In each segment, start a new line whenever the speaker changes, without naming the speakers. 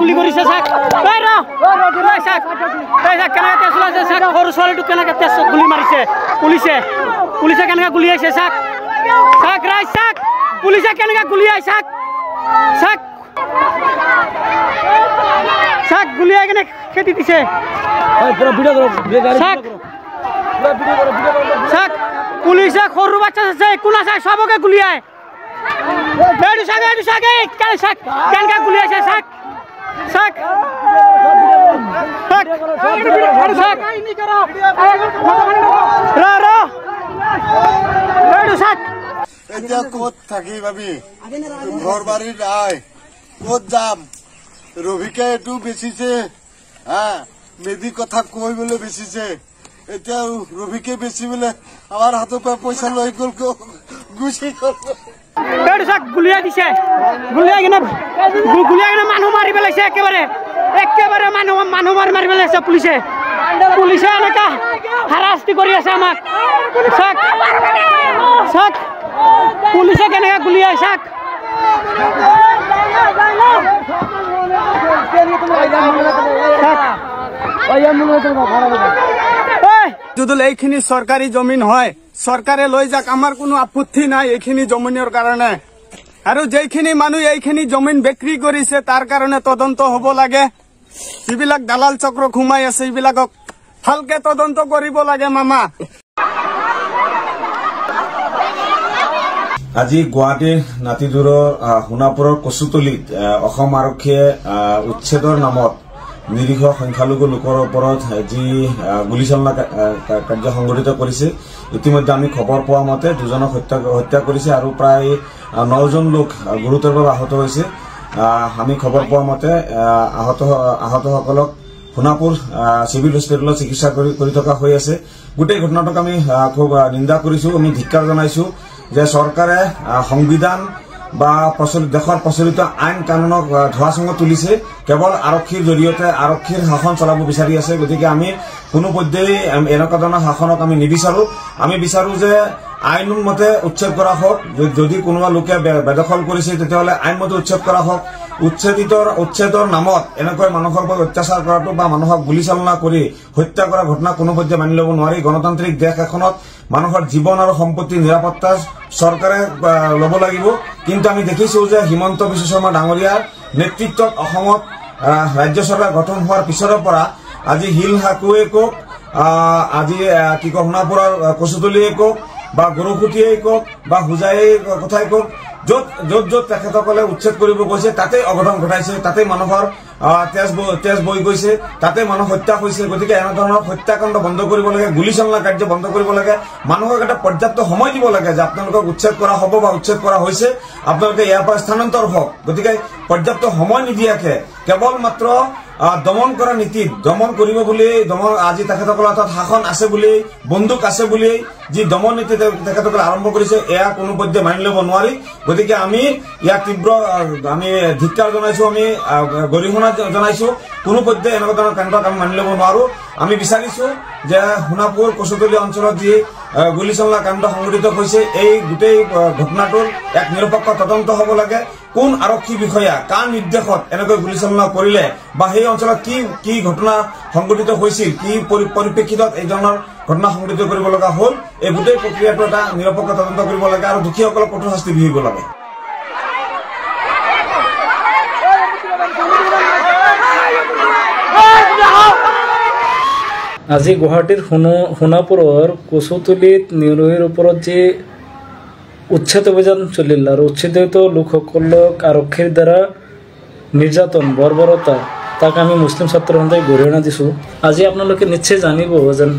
গুলি কৰিছে চাক কেনেকে চলাইছে চাক সৰু ছোৱালীটোক কেনেকে তেজ গুলি মাৰিছে পুলিচে পুলিচে কেনেকে গুলিয়াইছে চাক চাক ৰাইজ চাক পুলিচে কেনেকে গুলিয়াই চাক চাক চাক গুলিয়াই কেনে খেদি দিছে চাক চাক পুলিচে সৰু বাচ্চা আছে কোন আছে সবকে গুলিয়াই এইটো চাক কেনেকে গুলিয়াইছে চাক চাক
এতিয়া ক'ত থাকি ভাবি ঘৰ বাৰীত আই ক'ত যাম ৰবিকে এইটো বেচিছে হা মেধি কথা কৈ বোলে বেচিছে এতিয়া ৰবিকে বেচি বোলে আমাৰ হাতৰ পৰা পইচা লৈ গ'ল গুচি গ'ল
চাক গুলিয়াই দিছে গুলিয়াই কিনে মানুহ মাৰি পেলাইছে একেবাৰে মানুহ মাৰি পেলাইছে পুলিচে এনেকা হাৰাশাস্তি কৰি আছে আমাক চাক চাক পুলিচে কেনেকে গুলিয়াই চাক
যদি এইখিনি চৰকাৰী জমিন হয় চৰকাৰে লৈ যাক আমাৰ কোনো আপত্তি নাই এইখিনি জমিনৰ কাৰণে আৰু যেইখিনি মানুহ এইখিনি জমিন বিক্ৰী কৰিছে তাৰ কাৰণে তদন্ত হ'ব লাগে যিবিলাক দালাল চক্ৰ ঘুমাই আছে এইবিলাকক ভালকে তদন্ত কৰিব লাগে মামা
আজি গুৱাহাটীৰ নাতিদূৰৰ সোণাপুৰৰ কচুতলিত অসম আৰক্ষীয়ে উচ্ছেদৰ নামত নিৰীহ সংখ্যালঘু লোকৰ ওপৰত যি গুলীচালনা কাৰ্য সংঘটিত কৰিছে ইতিমধ্যে আমি খবৰ পোৱা মতে দুজনক হত্যা কৰিছে আৰু প্ৰায় 9জন লোক গুৰুতৰভাৱে আহত হৈছে আমি খবৰ পোৱা মতে আহতসকলক সোণাপুৰ চিভিল হস্পিটেলত চিকিৎসা কৰি থকা হৈ আছে গোটেই ঘটনাটোক আমি খুব নিন্দা কৰিছো আমি ধিক্কাৰ জনাইছো যে চৰকাৰে সংবিধান বা দেশৰ প্ৰচলিত আইন কানুনক ধোঁৱাচঙত তুলিছে কেৱল আৰক্ষীৰ জৰিয়তে আৰক্ষীৰ শাসন চলাব বিচাৰি আছে গতিকে আমি কোনো পৰ্যায়ে এনেকুৱা ধৰণৰ শাসনক আমি নিবিচাৰো আমি বিচাৰো যে আইন মতে উচ্ছেদ কৰা হওক যদি কোনোবা লোকে বেদখল কৰিছে তেতিয়াহ'লে আইন মতে উচ্ছেদ কৰা হওক উচ্ছেদৰ নামত এনেকৈ মানুহৰ ওপৰত অত্যাচাৰ কৰাটো বা মানুহক গুলীচালনা কৰি হত্যা কৰা ঘটনা কোনো পৰ্যায়ে মানি ল'ব নোৱাৰি গণতান্ত্ৰিক দেশ এখনত মানুহৰ জীৱন আৰু সম্পত্তিৰ নিৰাপত্তা চৰকাৰে ল'ব লাগিব কিন্তু আমি দেখিছো যে হিমন্ত বিশ্ব শৰ্মা ডাঙৰীয়াৰ নেতৃত্বত অসমত ৰাজ্য চৰকাৰ গঠন হোৱাৰ পিছৰ পৰা আজি হিল হাকুৱে কওক আজি কি কয় সোণাপুৰৰ কচুতলিয়ে কওক বা গৰুখুটিয়ে কওক বা হুজাইৰ কথাই কওক য'ত তেখেতসকলে উচ্ছেদ কৰিব গৈছে তাতে অঘটন ঘটাইছে তাতে মানুহৰ তেজ বৈ গৈছে তাতে মানুহ হত্যা হৈছে গতিকে এনে ধৰণৰ হত্যাকাণ্ড বন্ধ কৰিব লাগে গুলীচালনা কাৰ্য বন্ধ কৰিব লাগে মানুহক এটা পৰ্যাপ্ত সময় দিব লাগে যে আপোনালোকক উচ্ছেদ কৰা হ'ব বা উচ্ছেদ কৰা হৈছে আপোনালোকে ইয়াৰ পৰা স্থানান্তৰ হওক গতিকে পৰ্যাপ্ত সময় নিদিয়াকে কেৱল মাত্ৰ দমন কৰা নীতিত দমন কৰিব বুলি আজি তেখেতসকলৰ হাতত শাসন আছে বুলি বন্দুক আছে বুলি যি দমন নীতি তেখেতসকলে আৰম্ভ কৰিছে এয়া কোনো পৰ্যায়ে মানি ল'ব নোৱাৰি গতিকে আমি ইয়াক তীব্ৰ আমি ধিক্কাৰ জনাইছো আমি গৰিহণা জনাইছো কোনো পৰ্যায়ে এনেকুৱা ধৰণৰ কাণ্ডক আমি মানি ল'ব নোৱাৰো আমি বিচাৰিছো যে সোণাপুৰ কচুতলি অঞ্চলত যি গুলীচালনা কাণ্ড সংঘটিত হৈছে এই গোটেই ঘটনাটোৰ এক নিৰপেক্ষ তদন্ত হ'ব লাগে কোন আৰক্ষী বিষয়া কাৰ নিৰ্দেশত এনেকৈ গুলীচালনা কৰিলে বা সেই অঞ্চলত কি ঘটনা সংঘটিত হৈছিল কি পৰিপ্ৰেক্ষিতত এই ধৰণৰ ঘটনা সংঘটিত কৰিব লগা হ'ল এই গোটেই প্ৰক্ৰিয়াটো এটা নিৰপেক্ষ তদন্ত কৰিব লাগে আৰু দোষীসকলক কঠোৰ শাস্তি বিহিব লাগে
আজি গুৱাহাটীৰ সোণাপুৰৰ কচুতলিত নিৰীহৰ ওপৰত যি উচ্ছেদ অভিযান চলিল আৰু উচ্ছেদিত লোকসকলক আৰক্ষীৰ দ্বাৰা নিৰ্যাতন বৰ্বৰতা তাক আমি মুছলিম ছাত্ৰ সন্থাই গৰিহণা দিছোঁ আজি আপোনালোকে নিশ্চয় জানিব যেন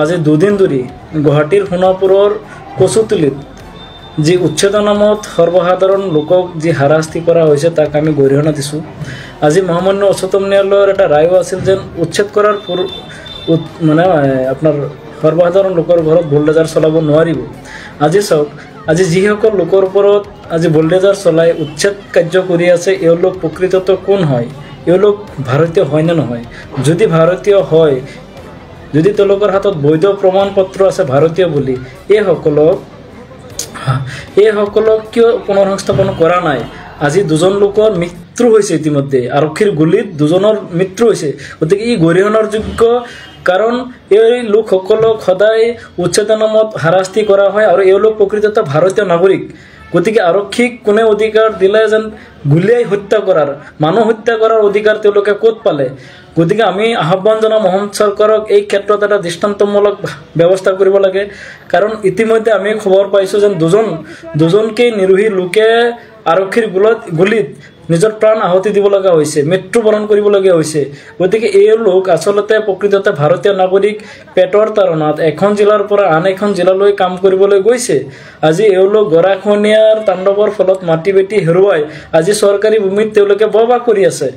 আজি দুদিন ধৰি গুৱাহাটীৰ সোণাপুৰৰ কচুতলিত যি উচ্ছেদৰ নামত সৰ্বসাধাৰণ লোকক যি হাৰাশাস্তি কৰা হৈছে তাক আমি গৰিহণা দিছোঁ আজি মহামান্য উচ্চতম ন্যায়ালয়ৰ এটা ৰায়ো আছিল যেন উচ্ছেদ কৰাৰ মানে আপোনাৰ সৰ্বসাধাৰণ লোকৰ ঘৰত বুলডোজাৰ চলাব নোৱাৰিব আজি চাওক আজি যিসকল লোকৰ ওপৰত আজি বুলডোজাৰ চলাই উচ্ছেদ কাৰ্য কৰি আছে এওঁলোক প্ৰকৃততে কোন হয় এওঁলোক ভাৰতীয় হয় নে নহয় যদি ভাৰতীয় হয় যদি তেওঁলোকৰ হাতত বৈধ প্ৰমাণ পত্ৰ আছে ভাৰতীয় বুলি এইসকলক কিয় পুনঃসংস্থাপন কৰা নাই আজি দুজন লোকৰ মৃত্যু হৈছে ইতিমধ্যে আৰক্ষীৰ গুলিত দুজনৰ মৃত্যু হৈছে গতিকে ই গৰিহণাৰ যোগ্য কাৰণ এই লোকসকলক সদায় উচ্ছেদৰ নামত হাৰাশাস্তি কৰা হয় আৰু এওঁলোক প্ৰকৃততে ভাৰতীয় নাগৰিক গতিকে আৰক্ষীক কোনে অধিকাৰ দিলে যেন গুলিয়াই হত্যা কৰাৰ মানুহ হত্যা কৰাৰ অধিকাৰ তেওঁলোকে ক'ত পালে গতিকে আমি আহ্বান জনাম অসম চৰকাৰক এই ক্ষেত্ৰত এটা দৃষ্টান্তমূলক ব্যৱস্থা কৰিব লাগে কাৰণ ইতিমধ্যে আমি খবৰ পাইছোঁ যেন দুজনকে নিৰোহী লোকে আৰক্ষীৰ গুলিত নিজৰ প্ৰাণ আহুতি দিব লগা হৈছে মৃত্যুবৰণ কৰিবলগীয়া হৈছে গতিকে এই লোক আচলতে প্ৰকৃততে ভাৰতীয় নাগৰিক পেটৰ তাৰণাত এখন জিলাৰ পৰা আন এখন জিলালৈ কাম কৰিবলৈ গৈছে আজি এওঁলোক গৰাখহনীয়াৰ তাণ্ডৱৰ ফলত মাটি বেটি হেৰুৱাই আজি চৰকাৰী ভূমিত তেওঁলোকে বসবাস কৰি আছে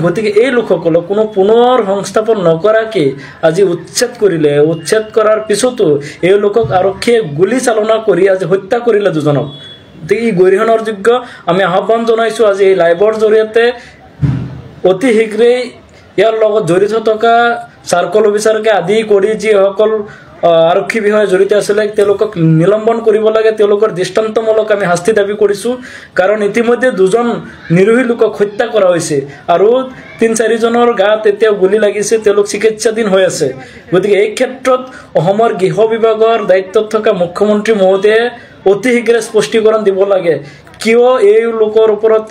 গতিকে এই লোকসকলক কোনো পুনৰ সংস্থাপন নকৰাকে আজি উচ্ছেদ কৰিলে উচ্ছেদ কৰাৰ পিছতো এই লোকক আৰক্ষীয়ে গুলি চালনা কৰি আজি হত্যা কৰিলে দুজনক এই গৰিহণাৰ যোগ্য আমি আহ্বান জনাইছোঁ আজি এই লাইভৰ জৰিয়তে অতি শীঘ্ৰেই ইয়াৰ লগত জড়িত থকা চাৰ্কল অফিচাৰকে আদি কৰি যিসকল আৰক্ষী বিষয়া জড়িত আছিলে তেওঁলোকক নিলম্বন কৰিব লাগে তেওঁলোকৰ দৃষ্টান্তমূলক আমি শাস্তি দাবী কৰিছোঁ কাৰণ ইতিমধ্যে দুজন নিৰোহী লোকক হত্যা কৰা হৈছে আৰু ৩-৪ জনৰ গাত এতিয়া গুলি লাগিছে তেওঁলোক চিকিৎসাধীন হৈ আছে গতিকে এই ক্ষেত্ৰত অসমৰ গৃহ বিভাগৰ দায়িত্বত থকা মুখ্যমন্ত্ৰী মহোদয়ে অতি শীঘ্ৰে স্পষ্টীকৰণ দিব লাগে কিয় এই লোকৰ ওপৰত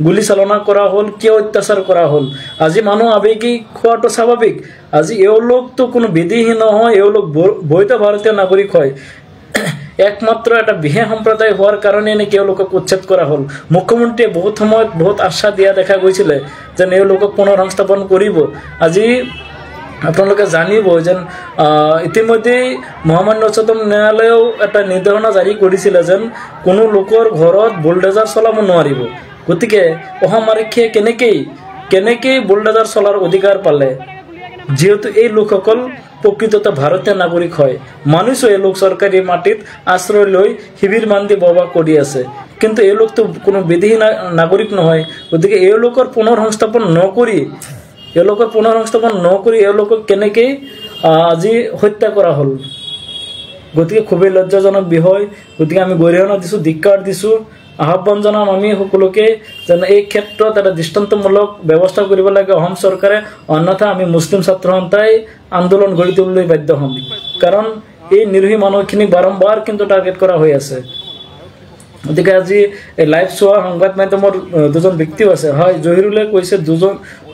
গুলি চালনা কৰা হ'ল কিয় অত্যাচাৰ কৰা হ'ল আজি মানুহ আৱেগিক হোৱাটো স্বাভাৱিক আজি এওঁলোকতো কোনো বিধিহীন নহয় এওঁলোক বৈধ ভাৰতীয় নাগৰিক হয় একমাত্ৰ এটা বিশেষ সম্প্ৰদায় হোৱাৰ কাৰণে নেকি এওঁলোকক উচ্ছেদ কৰা হ'ল মুখ্যমন্ত্ৰীয়ে বহুত সময়ত বহুত আশা দিয়া দেখা গৈছিলে যেন এওঁলোকক পুনৰ সংস্থাপন কৰিব আজি আপোনালোকে জানিব যেন ইতিমধ্যে মহামান্য উচ্চতম ন্যায়ালয়েও এটা নিৰ্দেশনা জাৰি কৰিছিলে যেন কোনো লোকৰ ঘৰত বুলডেজাৰ চলাব নোৱাৰিব গতিকে অসম আৰক্ষীয়ে কেনেকৈ বুলডেজাৰ চলাৰ অধিকাৰ পালে যেহেতু এই লোকসকল প্ৰকৃততে ভাৰতীয় নাগৰিক হয় মানিছোঁ এই লোক চৰকাৰী মাটিত আশ্ৰয় লৈ শিবিৰ বান্ধি বসবাস কৰি আছে কিন্তু এই লোকটো কোনো বিধিহীন নাগৰিক নহয় গতিকে এই লোকৰ পুনৰ সংস্থাপন নকৰি এওঁলোকক কেনেকৈ আজি হত্যা কৰা হ'ল গতিকে খুবেই লজ্জাজনক বিষয় গতিকে আমি গৰিহণা দিছোঁ ধিক্কাৰ দিছোঁ আহ্বান জনাম আমি সকলোকে যেন এই ক্ষেত্ৰত এটা দৃষ্টান্তমূলক ব্যৱস্থা কৰিব লাগে অসম চৰকাৰে অন্যথা আমি মুছলিম ছাত্ৰ সন্থাই আন্দোলন গঢ়ি তুলিবলৈ বাধ্য হ'ম কাৰণ এই নিৰোহী মানুহখিনিক বাৰম্বাৰ কিন্তু টাৰ্গেট কৰা হৈ আছে গতিকে আজি লাইভ চোৱা সংবাদ মাধ্যমৰ দুজন ব্যক্তিও আছে হয় জহিৰুলে কৈছে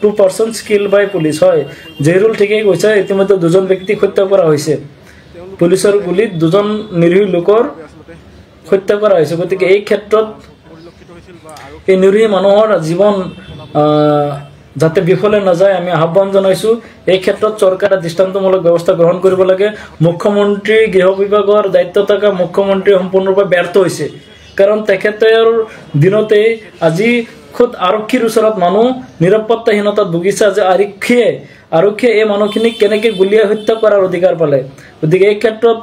2 persons killed by police হয় জহিৰুল ঠিকেই কৈছে ইতিমধ্যে দুজন ব্যক্তিক হত্যা কৰা হৈছে পুলিচৰ গুলিত দুজন নিৰীহ লোকৰ হত্যা কৰা হৈছে গতিকে এই ক্ষেত্ৰত এই নিৰীহ মানুহৰ জীৱন যাতে বিফলে নাযায় আমি আহ্বান জনাইছোঁ এই ক্ষেত্ৰত চৰকাৰে দৃষ্টান্তমূলক ব্যৱস্থা গ্ৰহণ কৰিব লাগে মুখ্যমন্ত্ৰী গৃহ বিভাগৰ দায়িত্ব থকা মুখ্যমন্ত্ৰী সম্পূৰ্ণৰূপে ব্যৰ্থ হৈছে কাৰণ তেখেতৰ দিনতে আজি খুদ আৰক্ষীৰ ওচৰত মানুহ নিৰাপত্তাহীনতাত ভুগিছে যে আৰক্ষীয়ে এই মানুহখিনিক কেনেকৈ গুলিয়াই হত্যা কৰাৰ অধিকাৰ পালে গতিকে এই ক্ষেত্ৰত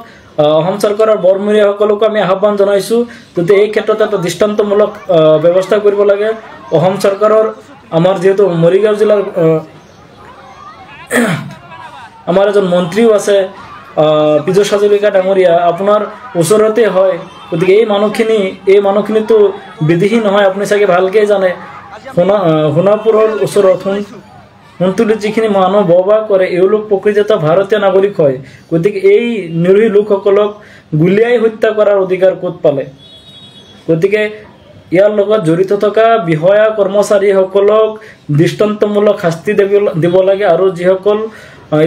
অসম চৰকাৰৰ বৰমূৰীয়াসকলকো আমি আহ্বান জনাইছোঁ যাতে এই ক্ষেত্ৰত এটা দৃষ্টান্তমূলক ব্যৱস্থা কৰিব লাগে অসম চৰকাৰৰ আমাৰ যেহেতু মৰিগাঁও জিলাৰ আমাৰ এজন মন্ত্ৰীও আছে পীযুষ হাজৰিকা ডাঙৰীয়া আপোনাৰ ওচৰতে হয় গতিকে এই মানুহখিনিতো বিধিহীন নহয় আপুনি চাগে ভালকৈ জানে সোণাপুৰৰ ওচৰত সোণতুলিত যিখিনি মানুহ বসবাস কৰে এওঁলোক প্ৰকৃততে ভাৰতীয় নাগৰিক হয় গতিকে এই নিৰীহ লোকসকলক গুলিয়াই হত্যা কৰাৰ অধিকাৰ ক'ত পালে গতিকে ইয়াৰ লগত জড়িত থকা বিষয়া কৰ্মচাৰীসকলক দৃষ্টান্তমূলক শাস্তি দিব লাগে আৰু যিসকল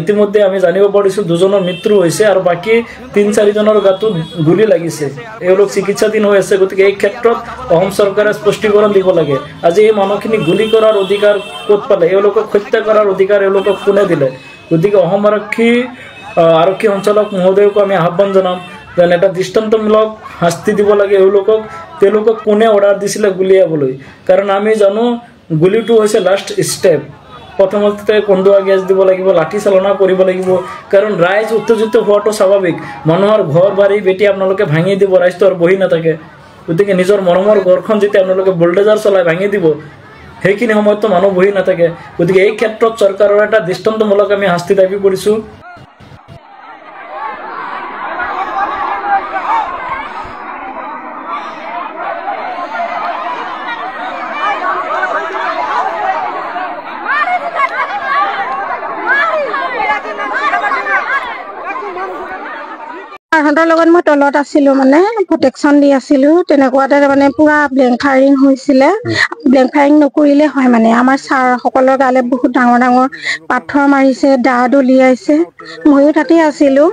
ইতিমধ্যে আমি জানিব পাৰিছোঁ দুজনৰ মৃত্যু হৈছে আৰু বাকী ৩-৪ জনৰ গাতো গুলি লাগিছে এওঁলোক চিকিৎসাধীন হৈ আছে গতিকে এই ক্ষেত্ৰত অসম চৰকাৰে স্পষ্টীকৰণ দিব লাগে আজি এই মানুহখিনি গুলি কৰাৰ অধিকাৰ ক'ত পালে এওঁলোকক হত্যা কৰাৰ অধিকাৰ এওঁলোকক কোনে দিলে গতিকে অসম আৰক্ষী সঞ্চালক মহোদয়কো আমি আহ্বান জনাম যেন এটা দৃষ্টান্তমূলক শাস্তি দিব লাগে তেওঁলোকক কোনে অৰ্ডাৰ দিছিলে গুলিয়াবলৈ কাৰণ আমি জানো গুলিটো হৈছে লাষ্ট ষ্টেপ প্ৰথমতে কন্দুৱা গেছ দিব লাগিব লাঠি চালনা কৰিব লাগিব কাৰণ ৰাইজ উত্তেজিত হোৱাটো স্বাভাৱিক মানুহৰ ঘৰ বাৰী বেটি আপোনালোকে ভাঙি দিব ৰাইজটো আৰু বহি নাথাকে গতিকে নিজৰ মৰমৰ ঘৰখন যেতিয়া আপোনালোকে বুলডেজাৰ চলাই ভাঙি দিব সেইখিনি সময়ততো মানুহ বহি নাথাকে গতিকে এই ক্ষেত্ৰত চৰকাৰৰ এটা দৃষ্টান্তমূলক আমি শাস্তি দাবী কৰিছোঁ
ছাৰহঁতৰ লগত মই তলত আছিলো মানে প্ৰটেকশ্যন দি আছিলো তেনেকুৱাতে মানে পুৰা ব্লেংক ফায়াৰিং হৈছিলে ব্লেংক ফায়াৰিং নকৰিলে হয় মানে আমাৰ ছাৰসকলৰ গালে বহুত ডাঙৰ ডাঙৰ পাথৰ মাৰিছে দা দলিয়াইছে ময়ো তাতে আছিলো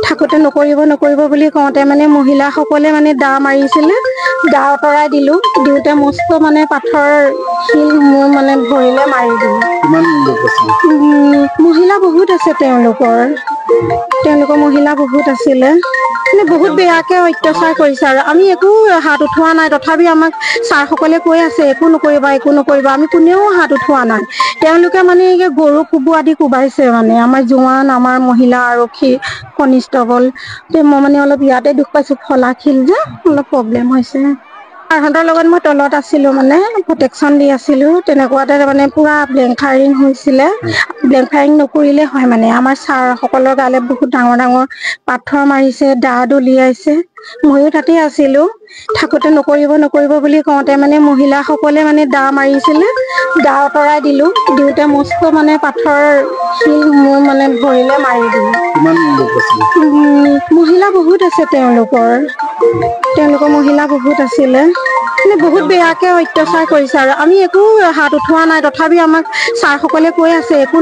থাকোতে নকৰিব বুলি কওঁতে মানে মহিলাসকলে মানে দা মাৰিছিলে দা আঁতৰাই দিলো দিওঁতে মস্ত মানে পাথৰ শিল মোৰ মানে ভৰিলে মাৰি দিলো মহিলা বহুত আছে তেওঁলোকৰ মহিলা বহুত আছিলে মানে বহুত বেয়াকে অত্যাচাৰ কৰিছে আৰু আমি একো হাত উঠোৱা নাই তথাপি আমাক ছাৰসকলে কৈ আছে একো নকৰিবা আমি কোনেও হাত উঠোৱা নাই তেওঁলোকে মানে গৰু কুবু আদি কোবাইছে মানে আমাৰ জোৱান আমাৰ মহিলা আৰক্ষী কনিষ্টবল মই মানে অলপ ইয়াতে দুখ পাইছো ফলাখিল যে অলপ প্ৰব্লেম হৈছে ছাৰহঁতৰ লগত মই তলত আছিলো মানে প্ৰটেকশ্যন দি আছিলো তেনেকুৱাতে মানে পুৰা ব্লেংক ফায়াৰিং হৈছিলে ব্লেংক ফায়াৰিং নকৰিলে হয় মানে আমাৰ ছাৰসকলৰ গালে বহুত ডাঙৰ ডাঙৰ পাথৰ মাৰিছে দা দলিয়াইছে ময়ো তাতে আছিলো থাকোতে নকৰিব বুলি কওঁতে মানে মহিলাসকলে মানে দা মাৰিছিলে দা আঁতৰাই দিলো দিওঁতে মস্ত মানে পাথৰ শিল মোৰ মানে ভৰিলে মাৰি দিলো মহিলা বহুত আছে তেওঁলোকৰ মহিলা বহুত আছিলে মানে বহুত বেয়াকে অত্যাচাৰ কৰিছে আৰু আমি একো হাত উঠোৱা নাই তথাপি আমাক ছাৰসকলে কৈ আছে একো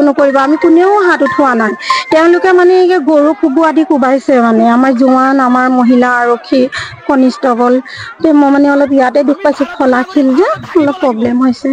নকৰিবা আমি কোনেও হাত উঠোৱা নাই তেওঁলোকে মানে গৰু কুবু আদি কোবাইছে মানে আমাৰ জোৱান আমাৰ মহিলা আৰক্ষী কনিষ্টবল মই মানে অলপ ইয়াতে দুখ পাইছো ফলাখিল যে অলপ প্ৰব্লেম হৈছে